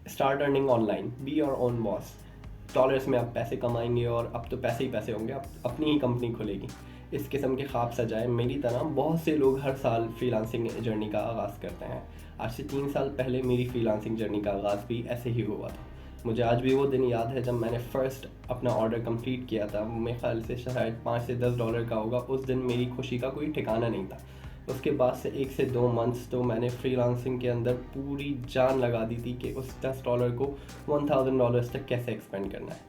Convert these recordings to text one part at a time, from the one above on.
Start earning online, be your own boss. Dollars में आप पैसे कमाएंगे और अब तो पैसे ही पैसे होंगे, अब अपनी ही कंपनी खुलेगी। इस किस्म के ख्वाब सजाए मेरी तरह बहुत से लोग हर साल फ्रीलांसिंग जर्नी का आगाज़ करते हैं। आज से 3 साल पहले मेरी फ्रीलांसिंग जर्नी का आगाज़ भी ऐसे ही हुआ था। मुझे आज भी वो दिन याद है जब मैंने फ़र्स्ट अपना ऑर्डर कंप्लीट किया था। मेरे ख्याल से शायद $5 से $10 का होगा। उस दिन मेरी खुशी का कोई ठिकाना नहीं था। उसके बाद से 1 से 2 मंथ्स तो मैंने फ्रीलांसिंग के अंदर पूरी जान लगा दी थी कि उस $10 को $1000 तक कैसे एक्सपेंड करना है।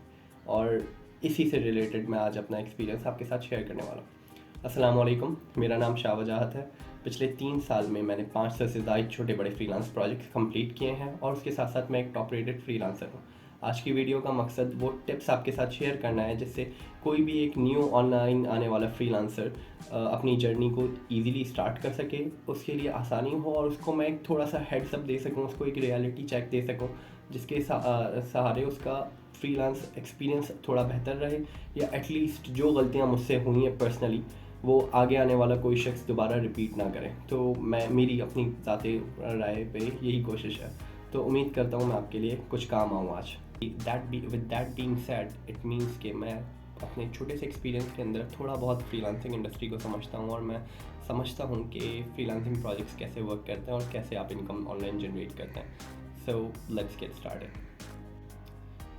और इसी से रिलेटेड मैं आज अपना एक्सपीरियंस आपके साथ शेयर करने वाला हूँ। अस्सलाम वालेकुम, मेरा नाम शाह वजाहत है। पिछले 3 साल में मैंने 500 से ज़ायद छोटे बड़े फ्रीलांस प्रोजेक्ट्स कंप्लीट किए हैं और उसके साथ साथ मैं एक टॉप रेटेड फ्रीलांसर हूँ। आज की वीडियो का मकसद वो टिप्स आपके साथ शेयर करना है जिससे कोई भी एक न्यू ऑनलाइन आने वाला फ्रीलांसर अपनी जर्नी को ईज़िली स्टार्ट कर सके, उसके लिए आसानी हो और उसको मैं एक थोड़ा सा हेड्स अप दे सकूँ, उसको एक रियलिटी चेक दे सकूँ जिसके सहारे उसका फ्रीलांस एक्सपीरियंस थोड़ा बेहतर रहे, या एटलीस्ट जो गलतियाँ मुझसे हुई हैं पर्सनली वो आगे आने वाला कोई शख्स दोबारा रिपीट ना करे। तो मेरी अपनी ज़ाती राय पे यही कोशिश है। तो उम्मीद करता हूँ मैं आपके लिए कुछ काम आऊँ आज। With that being said, it means कि मैं अपने छोटे से एक्सपीरियंस के अंदर थोड़ा बहुत फ्रीलांसिंग इंडस्ट्री को समझता हूँ और मैं समझता हूँ कि फ्रीलांसिंग प्रोजेक्ट्स कैसे वर्क करते हैं और कैसे आप इनकम ऑनलाइन जनरेट करते हैं। So let's get started.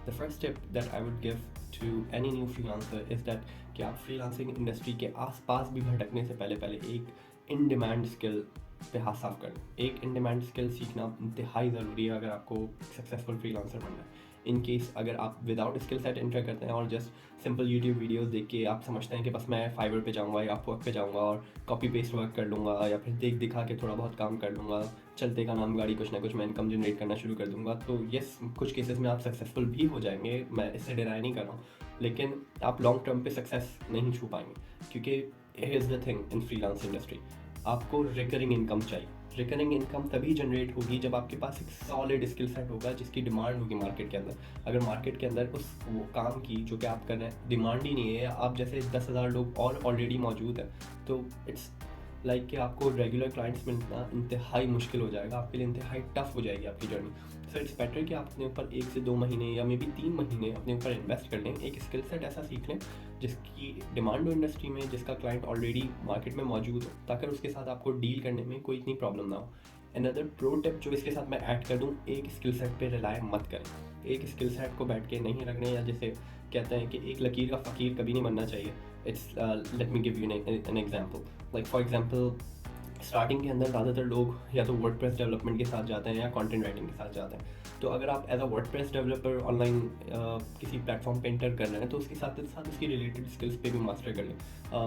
The first tip that I would give to any new freelancer is that कि आप फ्रीलांसिंग इंडस्ट्री के आसपास भी भटकने से पहले एक इन डिमांड स्किल पे हाथ साफ कर लें। एक इन डिमांड स्किल सीखना इंतहाई ज़रूरी है अगर आपको सक्सेसफुल फ्रीलांसर बनना है। इन केस अगर आप विदाउट स्किल सेट एंटर करते हैं और जस्ट सिंपल यूट्यूब वीडियोस देख के आप समझते हैं कि बस मैं फाइवर पे जाऊँगा या अपवर्क पे जाऊँगा और कॉपी पेस्ट वर्क कर लूँगा या फिर देख दिखा के थोड़ा बहुत काम कर लूँगा, चलते का नाम गाड़ी, कुछ ना कुछ मैं इनकम जनरेट करना शुरू कर दूँगा, तो यस कुछ केसेस में आप सक्सेसफुल भी हो जाएंगे, मैं इससे डिनाई नहीं कर रहा हूँ, लेकिन आप लॉन्ग टर्म पे सक्सेस नहीं छू पाएंगे। क्योंकि here is the thing in freelance industry, आपको रिकरिंग इनकम चाहिए। रिकरिंग इनकम तभी जनरेट होगी जब आपके पास एक सॉलिड स्किल सेट होगा जिसकी डिमांड होगी मार्केट के अंदर। अगर मार्केट के अंदर उस वो काम की जो कि आप कर रहे हैं डिमांड ही नहीं है, आप जैसे 10,000 लोग और ऑलरेडी मौजूद हैं, तो इट्स लाइक कि आपको रेगुलर क्लाइंट्स मिलना इंतहाई मुश्किल हो जाएगा, आपके लिए इंतहाई टफ हो जाएगी आपकी जर्नी। सो इट्स बेटर कि आप अपने ऊपर 1 से 2 महीने या मे बी 3 महीने अपने ऊपर इन्वेस्ट कर लें, एक स्किल सेट ऐसा सीख लें जिसकी डिमांड हो इंडस्ट्री में, जिसका क्लाइंट ऑलरेडी मार्केट में मौजूद हो, ताकि उसके साथ आपको डील करने में कोई इतनी प्रॉब्लम ना हो। अनदर प्रो टिप जो इसके साथ मैं ऐड कर दूँ, एक स्किल सेट पे रिलाय मत करें। एक स्किल सेट को बैठ के नहीं रखने, या जैसे कहते हैं कि एक लकीर का फ़कीर कभी नहीं बनना चाहिए। It's let me give you an example. Like for example, starting के अंदर ज़्यादातर लोग या तो वर्डप्रेस डेवलपमेंट के साथ जाते हैं या कंटेंट राइटिंग के साथ जाते हैं। तो अगर आप as a WordPress developer online किसी प्लेटफॉर्म पे एंटर कर रहे हैं तो उसके साथ साथ उसकी रिलेटेड स्किल्स पे भी मास्टर कर लें।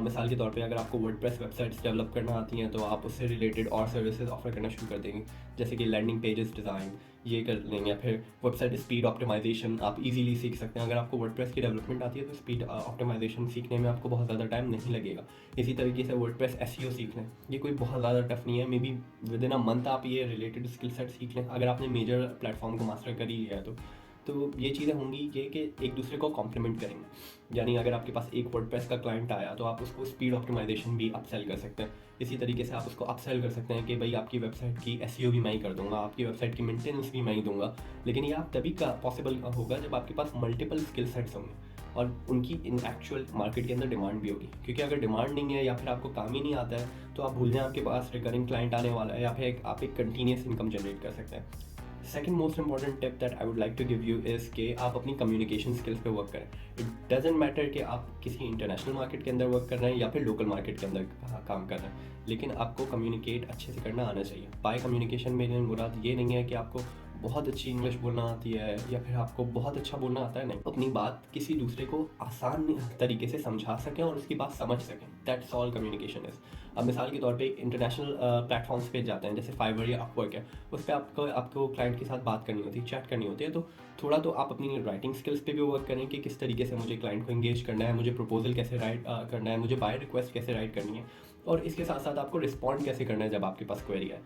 मिसाल के तौर पे अगर आपको वर्डप्रेस वेबसाइट्स डेवलप करना आती हैं तो आप उससे रिलेटेड और सर्विसेज ऑफर करना शुरू कर देंगे, जैसे कि लैंडिंग पेजेस डिज़ाइन ये कर लेंगे, या फिर वेबसाइट स्पीड ऑप्टिमाइजेशन आप इजीली सीख सकते हैं। अगर आपको वर्डप्रेस की डेवलपमेंट आती है तो स्पीड ऑप्टिमाइजेशन सीखने में आपको बहुत ज़्यादा टाइम नहीं लगेगा। इसी तरीके से वर्डप्रेस एसईओ सीख लें, ये कोई बहुत ज़्यादा टफ नहीं है, may be with in a month आप ये रिलेटेड स्किल सेट सीख लें अगर आपने मेजर प्लेटफॉर्म को मास्टर कर ही लिया है तो ये चीज़ें होंगी ये कि एक दूसरे को कॉम्प्लीमेंट करेंगे। यानी अगर आपके पास एक वर्डप्रेस का क्लाइंट आया तो आप उसको स्पीड ऑप्टिमाइजेशन भी अपसेल कर सकते हैं। इसी तरीके से आप उसको अपसेल कर सकते हैं कि भाई आपकी वेबसाइट की एसईओ भी मैं ही कर दूंगा, आपकी वेबसाइट की मेंटेनेंस भी मैं ही दूंगा। लेकिन ये आप तभी का पॉसिबल होगा जब आपके पास मल्टीपल स्किल सेट्स होंगे और उनकी इन एक्चुअल मार्केट के अंदर डिमांड भी होगी। क्योंकि अगर डिमांड नहीं है या फिर आपको काम ही नहीं आता है तो आप भूल जाएं आपके पास रिकरिंग क्लाइंट आने वाला है, या फिर आप एक कंटिन्यूस इनकम जनरेट कर सकते हैं। Second most important tip that I would like to give you is कि आप अपनी कम्युनिकेशन स्किल्स पे वर्क करें। इट डजेंट मैटर कि आप किसी इंटरनेशनल मार्केट के अंदर वर्क कर रहे हैं या फिर लोकल मार्केट के अंदर काम कर रहे हैं, लेकिन आपको कम्युनिकेट अच्छे से करना आना चाहिए। बाय कम्युनिकेशन मेरे मुराद ये नहीं है कि आपको बहुत अच्छी इंग्लिश बोलना आती है या फिर आपको बहुत अच्छा बोलना आता है, नहीं, अपनी बात किसी दूसरे को आसान तरीके से समझा सकें और उसकी बात समझ सकें, दैट्स ऑल कम्युनिकेशन इज़। अब मिसाल के तौर पे इंटरनेशनल प्लेटफॉर्म्स पे जाते हैं जैसे फाइवर या अपवर्क है, उस पर आपको क्लाइंट के साथ बात करनी होती है, चैट करनी होती है, तो थोड़ा तो आप अपनी राइटिंग स्किल्स पे भी वर्क करें कि किस तरीके से मुझे क्लाइंट को एंगेज करना है, मुझे प्रपोजल कैसे राइट करना है, मुझे बाय रिक्वेस्ट कैसे राइट करनी है, और इसके साथ साथ आपको रिस्पॉन्ड कैसे करना है जब आपके पास क्वेरी है।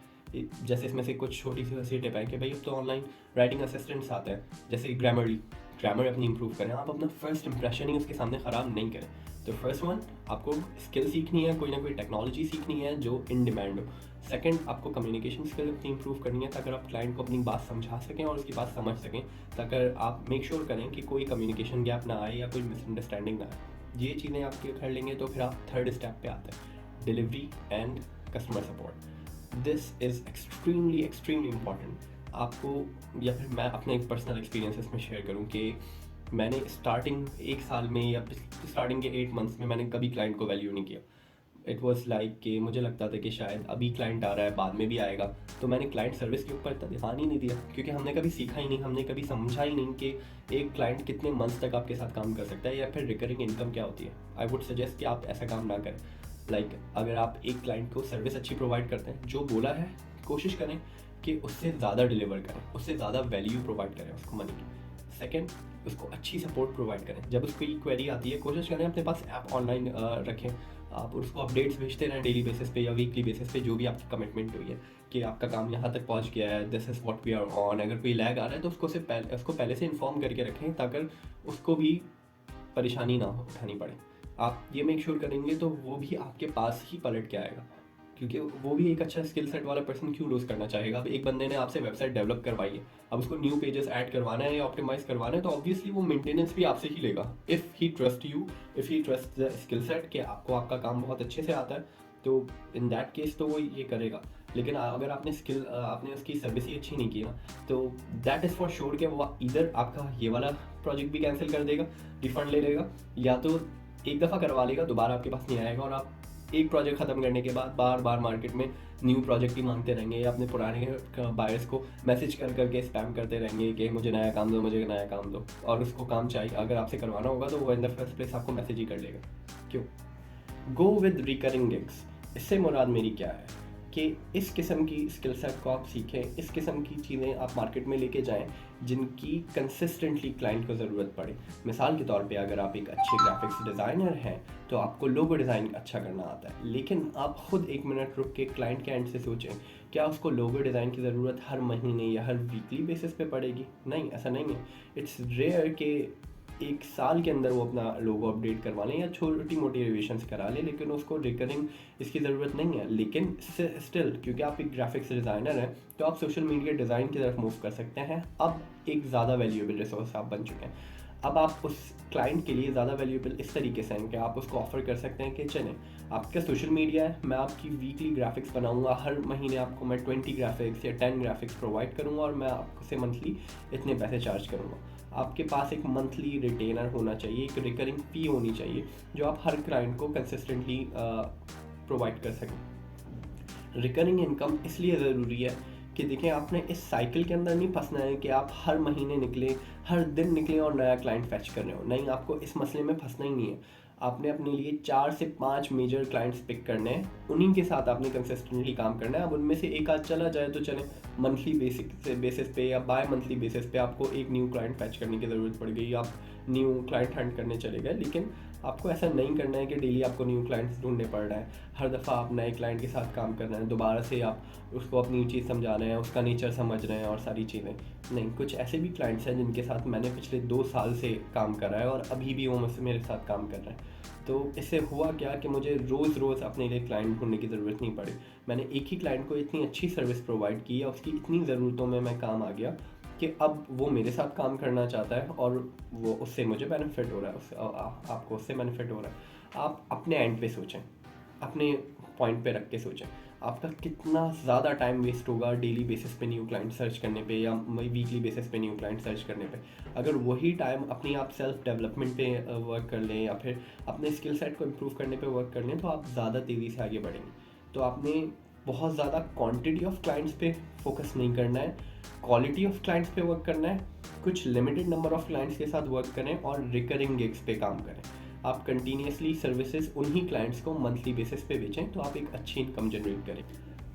जैसे इसमें से कुछ छोटी सी वैसी टिप है कि भाई अब तो ऑनलाइन राइटिंग असिस्टेंट्स आते हैं, जैसे ग्रामर अपनी इंप्रूव करें, आप अपना फर्स्ट इंप्रेशन ही उसके सामने ख़राब नहीं करें। तो फर्स्ट वन, आपको स्किल सीखनी है, कोई ना कोई टेक्नोलॉजी सीखनी है जो इन डिमांड हो। सेकंड, आपको कम्युनिकेशन स्किल अपनी इंप्रूव करनी है ताकि आप क्लाइंट को अपनी बात समझा सकें और उसकी बात समझ सकें, ताकि आप मेक श्योर करें कि कोई कम्युनिकेशन गैप ना आए या कोई मिसअंडरस्टैंडिंग ना आए। ये चीज़ें आप कर लेंगे तो फिर आप थर्ड स्टेप पे आते हैं, delivery and customer support. This is extremely important. आपको, या फिर मैं अपने एक पर्सनल एक्सपीरियंसेस में शेयर करूँ कि मैंने स्टार्टिंग 1 साल में या स्टार्टिंग के 8 मंथ्स में मैंने कभी क्लाइंट को वैल्यू नहीं किया। इट वॉज लाइक कि मुझे लगता था कि शायद अभी क्लाइंट आ रहा है, बाद में भी आएगा, तो मैंने क्लाइंट सर्विस के ऊपर इतना ध्यान ही नहीं दिया, क्योंकि हमने कभी सीखा ही नहीं, हमने कभी समझा ही नहीं कि एक क्लाइंट कितने मंथ्स तक आपके साथ काम कर सकता है या फिर रिकरिंग इनकम क्या होती है। आई वुड सजेस्ट कि आप ऐसा काम ना करें। अगर आप एक क्लाइंट को सर्विस अच्छी प्रोवाइड करते हैं, जो बोला है कोशिश करें कि उससे ज़्यादा डिलीवर करें, उससे ज़्यादा वैल्यू प्रोवाइड करें उसको मनी की। सेकेंड, उसको अच्छी सपोर्ट प्रोवाइड करें। जब उसको कोई क्वेरी आती है, कोशिश करें अपने पास ऐप ऑनलाइन रखें, आप उसको अपडेट्स भेजते रहें डेली बेसिस पे या वीकली बेसिस पे, जो भी आपकी कमिटमेंट हुई है कि आपका काम यहाँ तक पहुँच गया है, this is what we are on. अगर कोई लैग आ रहा है तो उसको पहले से इन्फॉर्म करके रखें ताकि उसको भी परेशानी ना उठानी पड़े। आप ये मेक श्योर करेंगे तो वो भी आपके पास ही पलट के आएगा, क्योंकि वो भी एक अच्छा स्किल सेट वाला पर्सन क्यों लूज़ करना चाहेगा। अब एक बंदे ने आपसे वेबसाइट डेवलप करवाई है, अब उसको न्यू पेजेस ऐड करवाना है या ऑप्टिमाइज़ करवाना है, तो ऑब्वियसली वो मेंटेनेंस भी आपसे ही लेगा। If he trust you, if he trust the skill set कि आपको आपका काम बहुत अच्छे से आता है, तो इन दैट केस तो वो ये करेगा। लेकिन अगर आपने उसकी सर्विस ही अच्छी नहीं की ना, तो दैट इज़ फॉर श्योर कि वो इधर आपका ये वाला प्रोजेक्ट भी कैंसिल कर देगा, रिफंड ले लेगा, या तो एक दफ़ा करवा लेगा, दोबारा आपके पास नहीं आएगा और आप एक प्रोजेक्ट ख़त्म करने के बाद बार बार मार्केट में न्यू प्रोजेक्ट ही मांगते रहेंगे, या अपने पुराने बायर्स को मैसेज कर करके स्पैम करते रहेंगे कि मुझे नया काम दो, मुझे नया काम दो, और उसको काम चाहिए। अगर आपसे करवाना होगा तो वो इन द फर्स्ट प्लेस आपको मैसेज ही कर लेगा। क्यों? Go with recurring gigs. इससे मुराद मेरी क्या है कि इस किस्म की स्किल सेट को आप सीखें, इस किस्म की चीज़ें आप मार्केट में लेके जाएं जिनकी कंसिस्टेंटली क्लाइंट को ज़रूरत पड़े। मिसाल के तौर पे, अगर आप एक अच्छे ग्राफिक्स डिज़ाइनर हैं तो आपको लोगो डिज़ाइन अच्छा करना आता है, लेकिन आप ख़ुद 1 मिनट रुक के क्लाइंट के एंड से सोचें, क्या उसको लोगो डिज़ाइन की ज़रूरत हर महीने या हर वीकली बेसिस पे पड़ेगी? नहीं, ऐसा नहीं है। इट्स रेयर कि 1 साल के अंदर वो अपना लोगो अपडेट करवा लें या छोटी मोटी रिविजन्स करा लें, लेकिन उसको रिकरिंग इसकी ज़रूरत नहीं है। लेकिन स्टिल, क्योंकि आप एक ग्राफिक्स डिज़ाइनर हैं, तो आप सोशल मीडिया डिज़ाइन की तरफ मूव कर सकते हैं। अब एक ज़्यादा वैल्यूएबल रिसोर्स आप बन चुके हैं। अब आप उस क्लाइंट के लिए ज़्यादा वैल्यूएबल इस तरीके से हैं कि आप उसको ऑफ़र कर सकते हैं कि चलें, आपका सोशल मीडिया है, मैं आपकी वीकली ग्राफिक्स बनाऊंगा, हर महीने आपको मैं 20 ग्राफिक्स या 10 ग्राफिक्स प्रोवाइड करूंगा और मैं आपसे मंथली इतने पैसे चार्ज करूंगा। आपके पास एक मंथली रिटेनर होना चाहिए, एक रिकरिंग फ़ी होनी चाहिए जो आप हर क्लाइंट को कंसिस्टेंटली प्रोवाइड कर सकें। रिकरिंग इनकम इसलिए ज़रूरी है कि देखें, आपने इस साइकिल के अंदर नहीं फंसना है कि आप हर महीने निकलें, हर दिन निकलें और नया क्लाइंट फैच कर रहे हो। नहीं, आपको इस मसले में फंसना ही नहीं है। आपने अपने लिए 4 से 5 मेजर क्लाइंट्स पिक करने हैं, उन्हीं के साथ आपने कंसिस्टेंटली काम करना है। अब उनमें से एक आध चला जाए तो चले, मंथली बेसिस पे या बाय मंथली बेसिस पे आपको एक न्यू क्लाइंट फैच करने की ज़रूरत पड़ गई, आप न्यू क्लाइंट हंट करने चले गए। लेकिन आपको ऐसा नहीं करना है कि डेली आपको न्यू क्लाइंट्स ढूंढने पड़ रहा है, हर दफ़ा आप नए क्लाइंट के साथ काम कर रहे हैं, दोबारा से आप उसको अपनी चीज़ समझा रहे हैं, उसका नेचर समझ रहे हैं और सारी चीज़ें। नहीं, कुछ ऐसे भी क्लाइंट्स हैं जिनके साथ मैंने पिछले 2 साल से काम करा है और अभी भी वो मुझसे मेरे साथ काम कर रहे हैं। तो इससे हुआ क्या कि मुझे रोज़ अपने लिए क्लाइंट ढूंढने की ज़रूरत नहीं पड़ी। मैंने एक ही क्लाइंट को इतनी अच्छी सर्विस प्रोवाइड की या उसकी इतनी ज़रूरतों में मैं काम आ गया कि अब वो मेरे साथ काम करना चाहता है और वो उससे मुझे बेनिफिट हो रहा है, आपको उससे बेनिफिट हो रहा है। आप अपने एंड पे सोचें, अपने पॉइंट पे रख के सोचें, आपका कितना ज़्यादा टाइम वेस्ट होगा डेली बेसिस पे न्यू क्लाइंट सर्च करने पे या वीकली बेसिस पे न्यू क्लाइंट सर्च करने पे। अगर वही टाइम अपनी आप सेल्फ डेवलपमेंट पे वर्क कर लें या फिर अपने स्किल सेट को इम्प्रूव करने पे वर्क कर लें, तो आप ज़्यादा तेज़ी से आगे बढ़ेंगे। तो आपने बहुत ज़्यादा क्वांटिटी ऑफ क्लाइंट्स पे फोकस नहीं करना है, क्वालिटी ऑफ क्लाइंट्स पे वर्क करना है। कुछ लिमिटेड नंबर ऑफ क्लाइंट्स के साथ वर्क करें और रिकरिंग गिग्स पे काम करें। आप कंटिन्यूसली सर्विसेज उन्हीं क्लाइंट्स को मंथली बेसिस पे बेचें तो आप एक अच्छी इनकम जनरेट करें।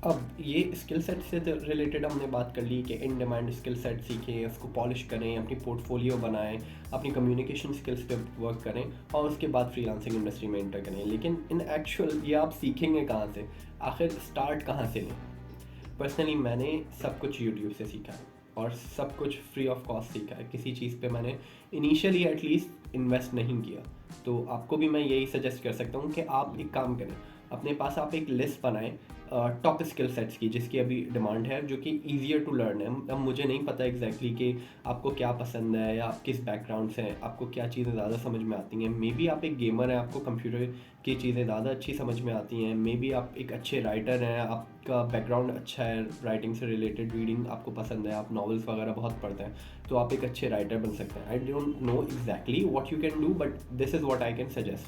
अब ये स्किल सेट से रिलेटेड हमने बात कर ली कि इन डिमांड स्किल सेट सीखें, उसको पॉलिश करें, अपनी पोर्टफोलियो बनाएं, अपनी कम्युनिकेशन स्किल्स पे वर्क करें और उसके बाद फ्रीलांसिंग इंडस्ट्री में एंटर करें। लेकिन इन एक्चुअल ये आप सीखेंगे कहाँ से, आखिर स्टार्ट कहाँ से लें? पर्सनली मैंने सब कुछ यूट्यूब से सीखा है। और सब कुछ फ्री ऑफ कॉस्ट सीखा है। किसी चीज़ पे मैंने इनिशियली एटलीस्ट इन्वेस्ट नहीं किया। तो आपको भी मैं यही सजेस्ट कर सकता हूँ कि आप एक काम करें, अपने पास आप एक लिस्ट बनाएं टॉप स्किल सेट्स की, जिसकी अभी डिमांड है, जो कि ईजियर टू लर्न है। अब मुझे नहीं पता एग्जैक्टली कि आपको क्या पसंद है या आप किस बैकग्राउंड से हैं, आपको क्या चीज़ें ज़्यादा समझ में आती हैं। मे बी आप एक गेमर हैं, आपको कंप्यूटर की चीज़ें ज़्यादा अच्छी समझ में आती हैं। मे बी आप एक अच्छे राइटर हैं, आपका बैकग्राउंड अच्छा है, राइटिंग से रिलेटेड रीडिंग आपको पसंद है, आप नॉवेल्स वगैरह बहुत पढ़ते हैं, तो आप एक अच्छे राइटर बन सकते हैं। I don't know exactly what you can do, but this is what I can suggest.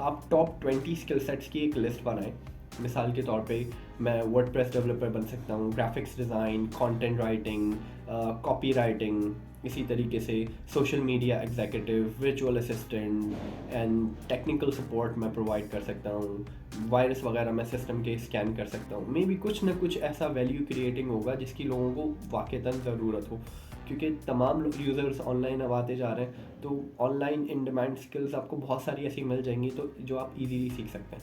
आप टॉप 20 स्किल सेट्स की एक लिस्ट बनाएं। मिसाल के तौर पे मैं वर्डप्रेस डेवलपर बन सकता हूँ, graphics design, content writing, copy writing, इसी तरीके से social media executive, visual assistant and technical support मैं प्रोवाइड कर सकता हूँ। वायरस वगैरह मैं सिस्टम के स्कैन कर सकता हूँ। मे बी कुछ ना कुछ ऐसा वैल्यू क्रिएटिंग होगा जिसकी लोगों को वाकईतन ज़रूरत हो, क्योंकि तमाम यूज़र्स ऑनलाइन अब आते जा रहे हैं। तो ऑनलाइन इन डिमांड स्किल्स आपको बहुत सारी ऐसी मिल जाएंगी तो जो आप इजीली सीख सकते हैं।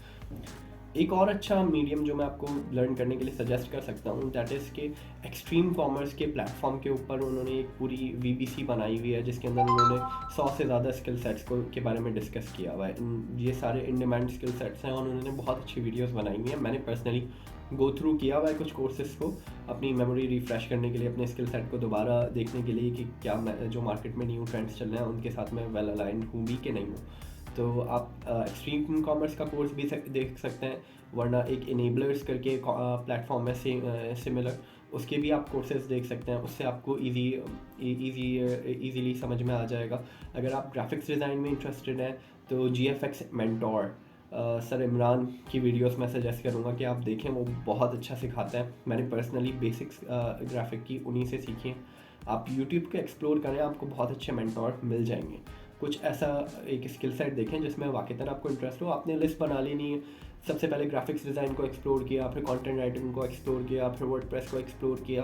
एक और अच्छा मीडियम जो मैं आपको लर्न करने के लिए सजेस्ट कर सकता हूँ, दैट इज़ के एक्सट्रीम कॉमर्स के प्लेटफॉर्म के ऊपर उन्होंने एक पूरी VBC बनाई हुई है, जिसके अंदर उन्होंने 100 से ज़्यादा स्किल सेट्स के बारे में डिस्कस किया हुआ है। ये सारे इन डिमांड स्किल सेट्स हैं और उन्होंने बहुत अच्छी वीडियोज़ बनाई हुई हैं। मैंने पर्सनली गो थ्रू किया हुआ है कुछ कोर्सेज़ को, अपनी मेमोरी रिफ़्रेश करने के लिए, अपने स्किल सेट को दोबारा देखने के लिए कि क्या जो मार्केट में न्यू ट्रेंड्स चल रहे हैं उनके साथ मैं वेल अलाइंड हूँ भी कि नहीं हूँ। तो आप एक्सट्रीम कॉमर्स का कोर्स भी देख सकते हैं, वरना एक इनेबलर्स करके प्लेटफॉर्म है सिमिलर, उसके भी आप कोर्सेज देख सकते हैं। उससे आपको इजीली समझ में आ जाएगा। अगर आप ग्राफिक्स डिज़ाइन में इंटरेस्टेड हैं तो GFX मेंटोर सर इमरान की वीडियोस मैं सजेस्ट करूँगा कि आप देखें, वो बहुत अच्छा सिखाते हैं। मैंने पर्सनली बेसिक्स ग्राफिक की उन्हीं से सीखी हैं। आप यूट्यूब को एक्सप्लोर करें, आपको बहुत अच्छे मेंटोर मिल जाएंगे। कुछ ऐसा एक स्किल सेट देखें जिसमें वाकईतन आपको इंटरेस्ट हो। आपने लिस्ट बना लेनी है, सबसे पहले ग्राफिक्स डिज़ाइन को एक्सप्लोर किया, फिर कंटेंट राइटिंग को एक्सप्लोर किया, फिर वर्डप्रेस को एक्सप्लोर किया।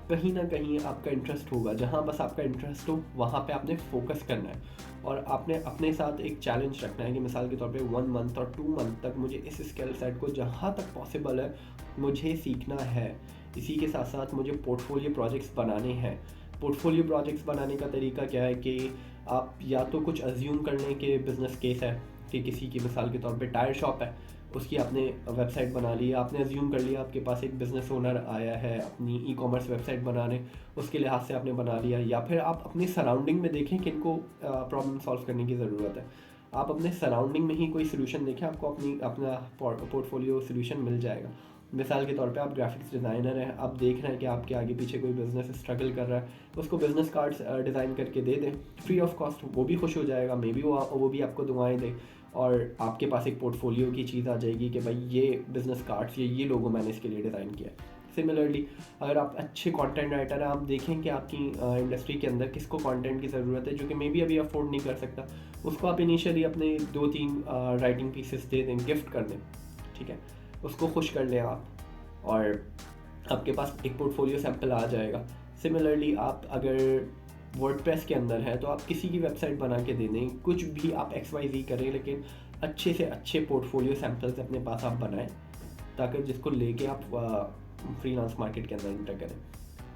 कहीं ना कहीं आपका इंटरेस्ट होगा, जहाँ बस आपका इंटरेस्ट हो वहाँ पे आपने फोकस करना है। और आपने अपने साथ एक चैलेंज रखना है कि मिसाल के तौर पे 1 मंथ और 2 मंथ तक मुझे इस स्किल सेट को जहाँ तक पॉसिबल है मुझे सीखना है। इसी के साथ साथ मुझे पोर्टफोलियो प्रोजेक्ट्स बनाने हैं। पोर्टफोलियो प्रोजेक्ट्स बनाने का तरीका क्या है कि आप या तो कुछ अज्यूम कर लें कि बिज़नेस केस है, कि किसी की मिसाल के तौर पे टायर शॉप है, उसकी आपने वेबसाइट बना ली, आपने अज्यूम कर लिया आपके पास एक बिज़नेस ओनर आया है अपनी ई-कॉमर्स वेबसाइट बनाने, उसके लिहाज से आपने बना लिया। या फिर आप अपनी सराउंडिंग में देखें कि इनको प्रॉब्लम सॉल्व करने की ज़रूरत है। आप अपने सराउंडिंग में ही कोई सोल्यूशन देखें, आपको अपना पोर्टफोलियो सोल्यूशन मिल जाएगा। मिसाल के तौर पे आप ग्राफिक्स डिज़ाइनर हैं, आप देख रहे हैं कि आपके आगे पीछे कोई बिज़नेस स्ट्रगल कर रहा है, उसको बिज़नेस कार्ड्स डिज़ाइन करके दे दें फ्री ऑफ कॉस्ट, वो भी खुश हो जाएगा। मे बी वो भी आपको दुआएं दे और आपके पास एक पोर्टफोलियो की चीज़ आ जाएगी कि भाई ये बिज़नेस कार्ड्स, ये लोगो मैंने इसके लिए डिज़ाइन किया है। सिमिलरली अगर आप अच्छे कंटेंट राइटर हैं, आप देखें कि आपकी इंडस्ट्री के अंदर किसको कंटेंट की ज़रूरत है जो कि मे बी अभी अफोर्ड नहीं कर सकता, उसको आप इनिशियली अपने 2-3 राइटिंग पीसेस दे दें, गिफ्ट कर दें, ठीक है, उसको खुश कर लें आप, और आपके पास एक पोर्टफोलियो सैंपल आ जाएगा। सिमिलरली आप अगर वर्डप्रेस के अंदर है तो आप किसी की वेबसाइट बना के दे दें, कुछ भी आप XYZ करें, लेकिन अच्छे से अच्छे पोर्टफोलियो सैंपल्स अपने पास आप बनाएं, ताकि जिसको लेके आप फ्रीलांस मार्केट के अंदर इंटर करें।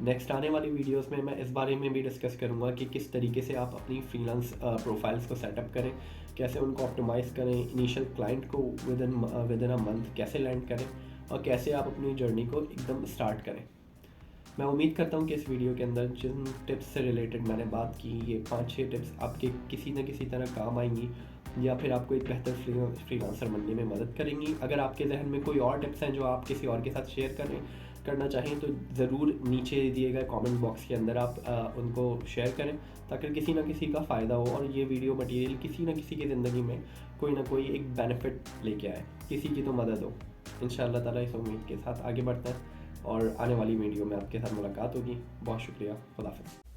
नेक्स्ट आने वाली वीडियोस में मैं इस बारे में भी डिस्कस करूंगा कि किस तरीके से आप अपनी फ्रीलांस प्रोफाइल्स को सेटअप करें, कैसे उनको ऑप्टिमाइज़ करें, इनिशियल क्लाइंट को विद इन अ मंथ कैसे लैंड करें, और कैसे आप अपनी जर्नी को एकदम स्टार्ट करें। मैं उम्मीद करता हूँ कि इस वीडियो के अंदर जिन टिप्स से रिलेटेड मैंने बात की, ये 5-6 टिप्स आपके किसी न किसी तरह काम आएंगी या फिर आपको एक बेहतर फ्रीलांसर बनने में मदद करेंगी। अगर आपके जहन में कोई और टिप्स हैं जो आप किसी और के साथ शेयर करना चाहें तो ज़रूर नीचे दिए गए कमेंट बॉक्स के अंदर आप उनको शेयर करें, ताकि किसी न किसी का फ़ायदा हो और ये वीडियो मटेरियल किसी न किसी की ज़िंदगी में कोई ना कोई एक बेनिफिट लेके आए, किसी की तो मदद हो। इंशाअल्लाह ताला इस उम्मीद के साथ आगे बढ़ते हैं और आने वाली वीडियो में आपके साथ मुलाकात होगी। बहुत शुक्रिया, खुदा हाफ़िज़।